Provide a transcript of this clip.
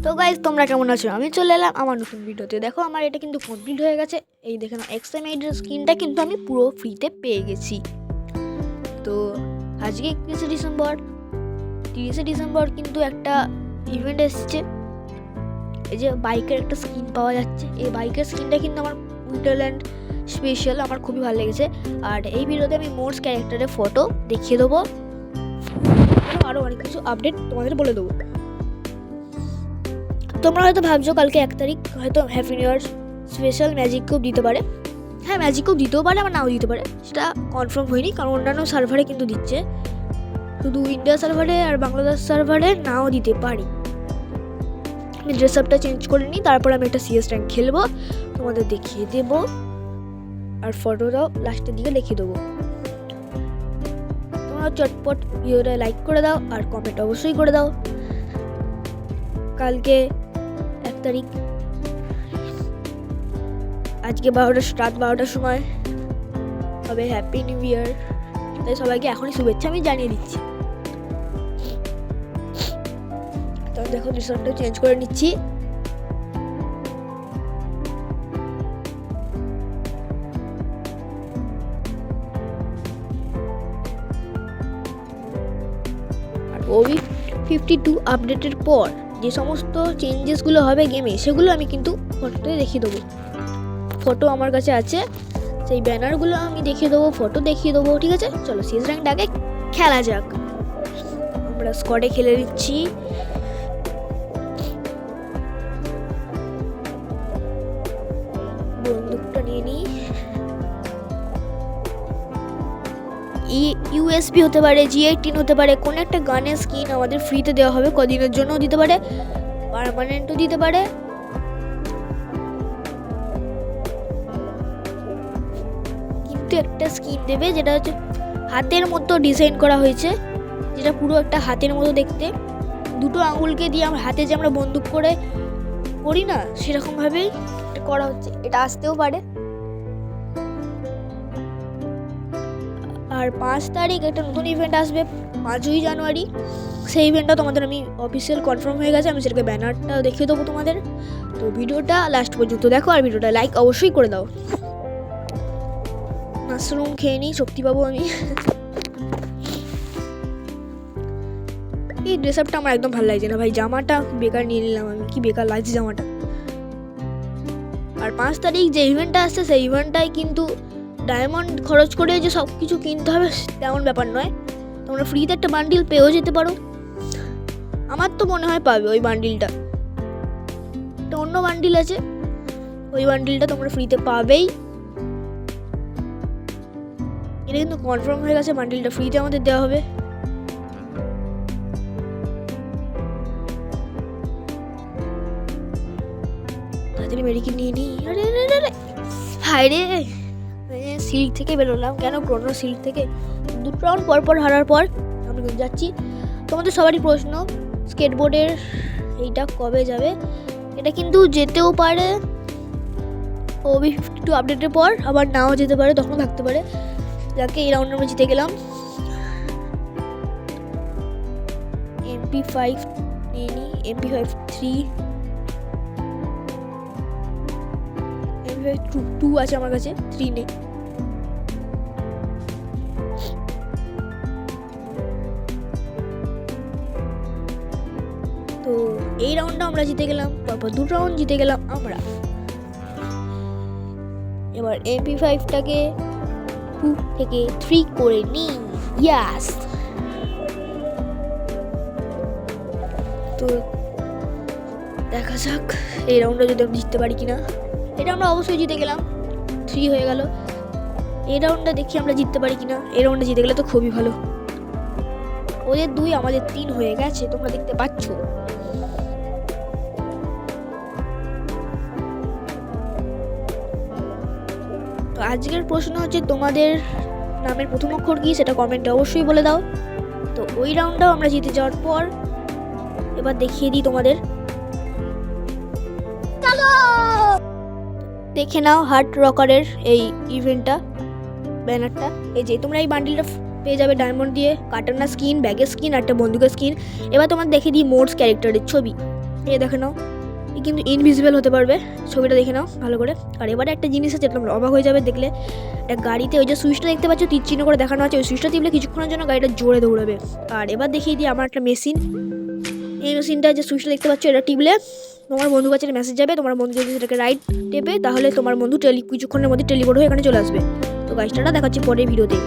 তো গাইজ তোমরা কেমন আছো? আমি চলে এলাম আমার নতুন ভিডিওতে। দেখো আমার এটা কিন্তু কমপ্লিট হয়ে গেছে। এই দেখে না এক্সএমআইডের স্কিনটা কিন্তু আমি পুরো ফ্রিতে পেয়ে গেছি। তো আজকে 31শে ডিসেম্বর কিন্তু একটা ইভেন্ট এসছে। এই যে বাইকের একটা স্কিন পাওয়া যাচ্ছে। এই বাইকের স্কিনটা কিন্তু আমার উইন্টারল্যান্ড স্পেশাল, আমার খুবই ভালো লেগেছে। আর এই ভিডিওতে আমি মোর্স ক্যারেক্টারের ফটো দেখিয়ে দেবো, আরও অনেক কিছু আপডেট তোমাদের বলে দেবো। তোমরা হয়তো ভাবছো কালকে 1 তারিখ, হয়তো happy new year special magic cube দিতে পারে। হ্যাঁ, ম্যাজিক কিউব দিতেও পারে, আবার নাও দিতে পারে, সেটা কনফার্ম হয়নি, কারণ অন্যান্য সার্ভারে কিন্তু দিচ্ছে। শুধু ইন্ডিয়া সার্ভারে আর বাংলাদেশ সার্ভারে নাও দিতে পারি। আমি ড্রেস আপটা চেঞ্জ করে নিই, তারপর আমি একটা সিএস র্যাঙ্ক খেলবো, তোমাদের দেখিয়ে দেবো। আর ফটোটাও লাস্টের দিকে দেখিয়ে দেবো। তোমরা চটপট ভিডিওটা লাইক করে দাও আর কমেন্ট অবশ্যই করে দাও। কালকে 1 তারিখ, আজকে রাত 12টার সময় হবে হ্যাপি নিউ ইয়ার। তাই সবাইকে এখনই শুভেচ্ছা আমি জানিয়ে দিচ্ছি। তো দেখো রিসর্টটা চেঞ্জ করে নিচ্ছি। আর ওবি 52 আপডেটের পর যে সমস্ত চেঞ্জেসগুলো হবে গেমে, সেগুলো আমি কিন্তু ফটোতে দেখিয়ে দেবো। ফটো আমার কাছে আছে, সেই ব্যানারগুলো আমি দেখিয়ে দেবো, ফটো দেখিয়ে দেবো। ঠিক আছে, চলো সিএস র্যাঙ্কটা আগে খেলা যাক। আমরা স্কোয়াডে খেলে দিচ্ছি। বন্দুকটা নিয়ে নিই। ইউএসপি হতে পারে, G18 হতে পারে, কোন একটা গানের স্কিন আমাদের ফ্রিতে দেওয়া হবে, কদিনের জন্য দিতে পারে, পার্মানেন্টও দিতে পারে। কিন্তু একটা স্কিন দেবে যেটা হচ্ছে হাতের মতো ডিজাইন করা হয়েছে, যেটা পুরো একটা হাতের মতো দেখতে। দুটো আঙুলকে দিয়ে আমরা হাতে যে আমরা বন্দুক করে করি না, সেরকমভাবেই করা হচ্ছে। এটা আসতেও পারে। আর 5 তারিখ একটা নতুন ইভেন্ট আসবে, 5ই জানুয়ারি। সেই ইভেন্টটা তোমাদের আমি অফিসিয়াল কনফার্ম হয়ে গেছে, আমি সেটাকে ব্যানারটা দেখিয়ে দেবো তোমাদের। তো ভিডিওটা লাস্ট পর্যন্ত দেখো আর ভিডিওটা লাইক অবশ্যই করে দাও। মাশরুম খেয়ে নিই, শক্তি পাবো আমি। এই ড্রেস আপটা আমার একদম ভালো লাগছে না ভাই, জামাটা বেকার নিয়ে নিলাম আমি, কি বেকার লাগছে জামাটা। আর 5 তারিখ যে ইভেন্টটা আসছে, সেই ইভেন্টটাই কিন্তু ডায়মন্ড খরচ করে যে সব কিছু কিনতে হবে তেমন ব্যাপার নয়। তোমরা ফ্রিতে একটা বান্ডিল পেয়েও যেতে পারো। আমার তো মনে হয় পাবে ওই বান্ডিলটা। একটা অন্য বান্ডিল আছে, ওই বান্ডিলটা তোমরা ফ্রিতে পাবেই। এটা কিন্তু কনফার্ম হয়ে গেছে, বান্ডিলটা ফ্রিতে আমাদের দেওয়া হবে। তাড়াতাড়ি মেডিকেল নিয়ে নিই। আরে হায় রে, সিল্ক থেকে বেরোলাম কেন? পুরোনো সিল্ক থেকে 2 রাউন্ড পর হারার পর আমি যাচ্ছি। তোমাদের সবারই প্রশ্ন, স্কেটবোর্ডের এইটা কবে যাবে? এটা কিন্তু যেতেও পারে ওবি 52 আপডেটের পর, আবার নাও যেতে পারে, তখন থাকতে পারে। যাকে এই রাউন্ডে আমরা জিতে গেলাম। MP5 নিয়ে নিই, MP5 3, MP5 2 আছে আমার কাছে, 3 নেই। তো এই রাউন্ডটা আমরা জিতে গেলাম, তারপর 2 রাউন্ড জিতে গেলাম আমরা। এবার MP5টাকে 2 থেকে 3 করে নিই। ইয়াস। তো দেখা যাক এই রাউন্ডটা যদি আমরা জিততে পারি কিনা। এটা আমরা অবশ্যই জিতে গেলাম, 3 হয়ে গেল। এই রাউন্ডটা দেখি আমরা জিততে পারি কিনা। এই রাউন্ডে জিতে গেলে তো খুবই ভালো। ওদের 2 আমাদের 3 হয়ে গেছে, তোমরা দেখতে পাচ্ছ। তো আজকের প্রশ্ন হচ্ছে, তোমাদের নামের প্রথম অক্ষর কি, সেটা কমেন্টে অবশ্যই বলে দাও। তো ওই রাউন্ডটাও আমরা জিতে যাওয়ার পর এবার দেখিয়ে দিই তোমাদের। চলো দেখে নাও হার্ট রকারের এই ইভেন্টটা, ব্যানারটা। এই যে তোমরা এই বান্ডিলটা পেয়ে যাবে ডায়মন্ড দিয়ে, কাটানা স্কিন, ব্যাগের স্কিন আর একটা বন্দুকের স্কিন। এবার তোমাদের দেখিয়ে দিই মোডস ক্যারেক্টারের ছবি। দেখে নাও, এ কিন্তু ইনভিজিবল হতে পারবে, ছবিটা দেখে নাও ভালো করে। আর এবারে একটা জিনিস আছে, তোমরা অবাক হয়ে যাবে দেখলে, একটা গাড়িতে ওই যে সুইচটা দেখতে পাচ্ছ তীর চিহ্ন করে দেখানো আছে, ওই সুইচটা টিপলে কিছুক্ষণের জন্য গাড়িটা জোরে দৌড়াবে। আর এবার দেখিয়ে দিই আমার একটা মেশিন, এই মেশিনটা যে সুইচটা দেখতে পাচ্ছ এটা টিপলে তোমার বন্ধুর কাছে মেসেজ যাবে, তোমার বন্ধু যদি সেটাকে রাইট টেপে তাহলে তোমার বন্ধু কিছুক্ষণের মধ্যে টেলিপোর্ট হয়ে এখানে চলে আসবে। তো গাছটা দেখাচ্ছি পরের ভিডিওতে।